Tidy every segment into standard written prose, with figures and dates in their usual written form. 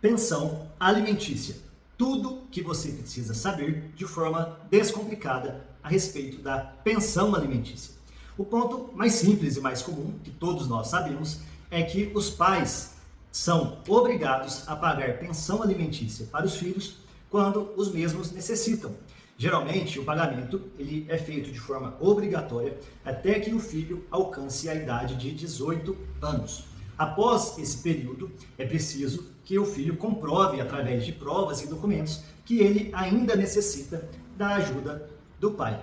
Pensão alimentícia. Tudo que você precisa saber de forma descomplicada a respeito da pensão alimentícia. O ponto mais simples e mais comum, que todos nós sabemos, é que os pais são obrigados a pagar pensão alimentícia para os filhos quando os mesmos necessitam. Geralmente, o pagamento ele é feito de forma obrigatória até que o filho alcance a idade de 18 anos. Após esse período, é preciso que o filho comprove, através de provas e documentos, que ele ainda necessita da ajuda do pai.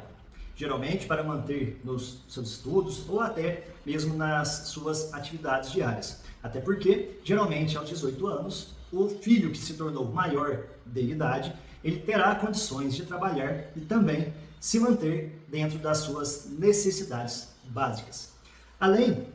Geralmente para manter nos seus estudos ou até mesmo nas suas atividades diárias. Até porque, geralmente, aos 18 anos, o filho que se tornou maior de idade, ele terá condições de trabalhar e também se manter dentro das suas necessidades básicas. Além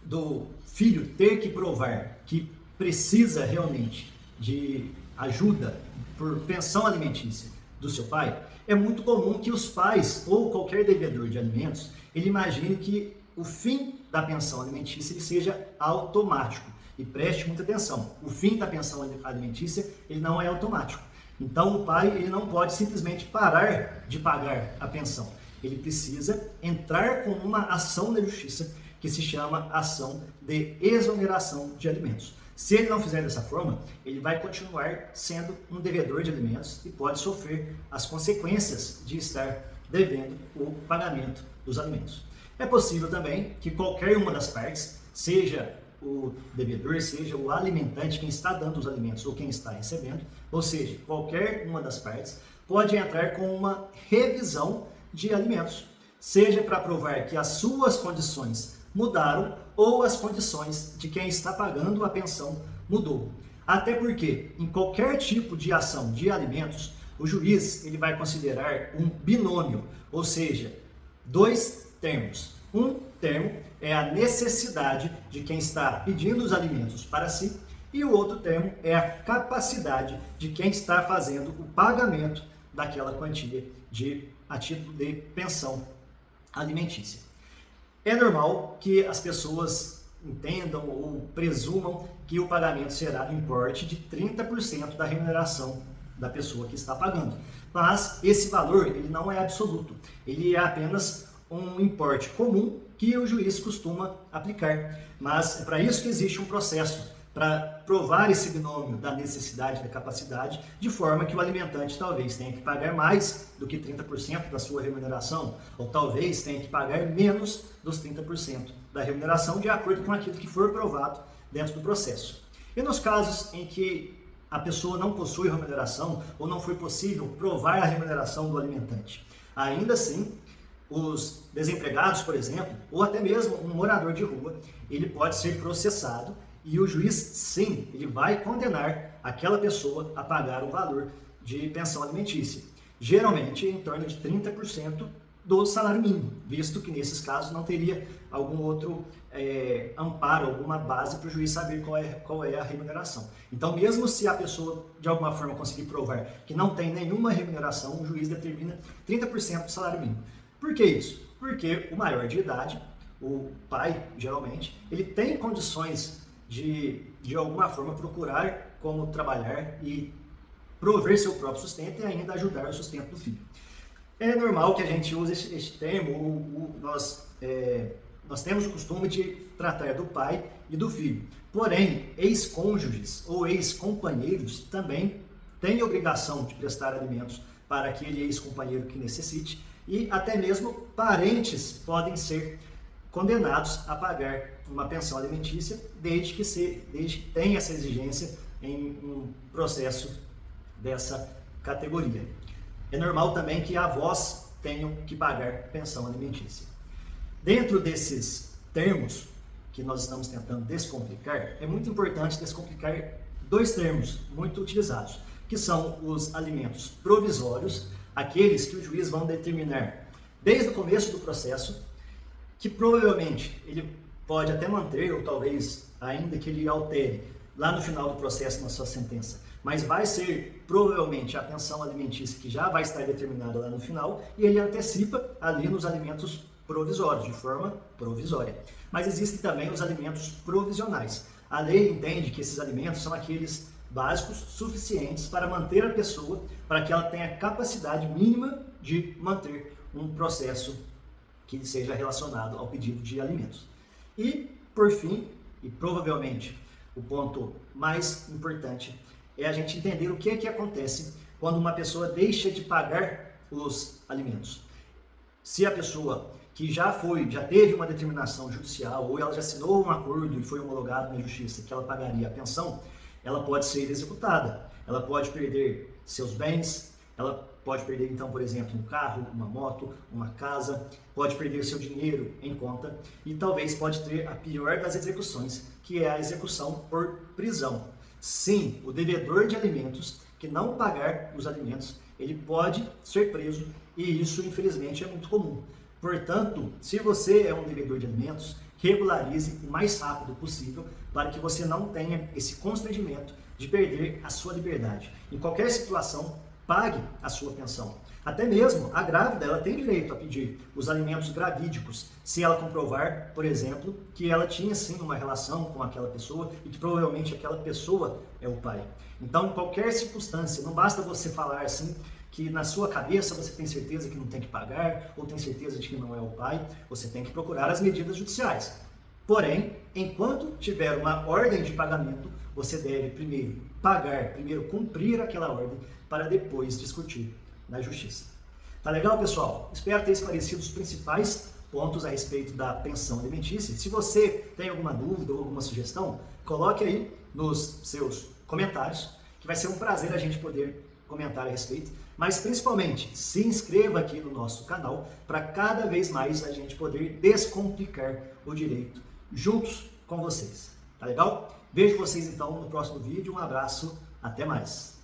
do filho ter que provar que precisa realmente de ajuda por pensão alimentícia do seu pai, é muito comum que os pais ou qualquer devedor de alimentos, ele imagine que o fim da pensão alimentícia ele seja automático. E preste muita atenção, o fim da pensão alimentícia ele não é automático. Então o pai ele não pode simplesmente parar de pagar a pensão. Ele precisa entrar com uma ação na justiça que se chama ação de exoneração de alimentos. Se ele não fizer dessa forma, ele vai continuar sendo um devedor de alimentos e pode sofrer as consequências de estar devendo o pagamento dos alimentos. É possível também que qualquer uma das partes, seja o devedor, seja o alimentante, quem está dando os alimentos ou quem está recebendo, ou seja, qualquer uma das partes, pode entrar com uma revisão de alimentos, seja para provar que as suas condições mudaram ou as condições de quem está pagando a pensão mudou. Até porque, em qualquer tipo de ação de alimentos, o juiz ele vai considerar um binômio, ou seja, dois termos. Um termo é a necessidade de quem está pedindo os alimentos para si e o outro termo é a capacidade de quem está fazendo o pagamento daquela quantia a título de pensão alimentícia. É normal que as pessoas entendam ou presumam que o pagamento será no importe de 30% da remuneração da pessoa que está pagando. Mas esse valor ele não é absoluto, ele é apenas um importe comum que o juiz costuma aplicar. Mas é para isso que existe um processo, para provar esse binômio da necessidade e da capacidade, de forma que o alimentante talvez tenha que pagar mais do que 30% da sua remuneração, ou talvez tenha que pagar menos dos 30% da remuneração, de acordo com aquilo que for provado dentro do processo. E nos casos em que a pessoa não possui remuneração, ou não foi possível provar a remuneração do alimentante, ainda assim, os desempregados, por exemplo, ou até mesmo um morador de rua, ele pode ser processado e o juiz, sim, ele vai condenar aquela pessoa a pagar o valor de pensão alimentícia. Geralmente em torno de 30% do salário mínimo, visto que nesses casos não teria algum outro amparo, alguma base para o juiz saber qual é a remuneração. Então, mesmo se a pessoa de alguma forma conseguir provar que não tem nenhuma remuneração, o juiz determina 30% do salário mínimo. Por que isso? Porque o maior de idade, o pai, geralmente, ele tem condições de alguma forma procurar como trabalhar e prover seu próprio sustento e ainda ajudar o sustento do filho. É normal que a gente use este termo, nós temos o costume de tratar do pai e do filho. Porém, ex-cônjuges ou ex-companheiros também têm obrigação de prestar alimentos para aquele ex-companheiro que necessite e até mesmo parentes podem ser condenados a pagar uma pensão alimentícia desde que tenha essa exigência em um processo dessa categoria. É normal também que avós tenham que pagar pensão alimentícia. Dentro desses termos que nós estamos tentando descomplicar, é muito importante descomplicar dois termos muito utilizados, que são os alimentos provisórios, aqueles que o juiz vai determinar desde o começo do processo, que provavelmente ele pode até manter, ou talvez ainda que ele altere lá no final do processo na sua sentença, mas vai ser provavelmente a pensão alimentícia que já vai estar determinada lá no final e ele antecipa ali nos alimentos provisórios, de forma provisória. Mas existem também os alimentos provisionais. A lei entende que esses alimentos são aqueles básicos suficientes para manter a pessoa, para que ela tenha capacidade mínima de manter um processo que seja relacionado ao pedido de alimentos. E, por fim, e provavelmente o ponto mais importante, é a gente entender o que acontece quando uma pessoa deixa de pagar os alimentos. Se a pessoa que já teve uma determinação judicial, ou ela já assinou um acordo e foi homologado na justiça que ela pagaria a pensão, ela pode ser executada, ela pode perder seus bens, ela pode perder então, por exemplo, um carro, uma moto, uma casa, pode perder seu dinheiro em conta e talvez pode ter a pior das execuções, que é a execução por prisão. Sim, o devedor de alimentos que não pagar os alimentos, ele pode ser preso e isso, infelizmente, é muito comum. Portanto, se você é um devedor de alimentos, regularize o mais rápido possível para que você não tenha esse constrangimento de perder a sua liberdade. Em qualquer situação, pague a sua pensão. Até mesmo a grávida, ela tem direito a pedir os alimentos gravídicos, se ela comprovar, por exemplo, que ela tinha sim uma relação com aquela pessoa e que provavelmente aquela pessoa é o pai. Então, em qualquer circunstância, não basta você falar assim que na sua cabeça você tem certeza que não tem que pagar ou tem certeza de que não é o pai, você tem que procurar as medidas judiciais. Porém, enquanto tiver uma ordem de pagamento, você deve primeiro pagar, primeiro cumprir aquela ordem para depois discutir na justiça. Tá legal, pessoal? Espero ter esclarecido os principais pontos a respeito da pensão alimentícia. Se você tem alguma dúvida ou alguma sugestão, coloque aí nos seus comentários, que vai ser um prazer a gente poder comentar a respeito, mas principalmente se inscreva aqui no nosso canal para cada vez mais a gente poder descomplicar o direito juntos com vocês. Tá legal? Vejo vocês então no próximo vídeo. Um abraço, até mais!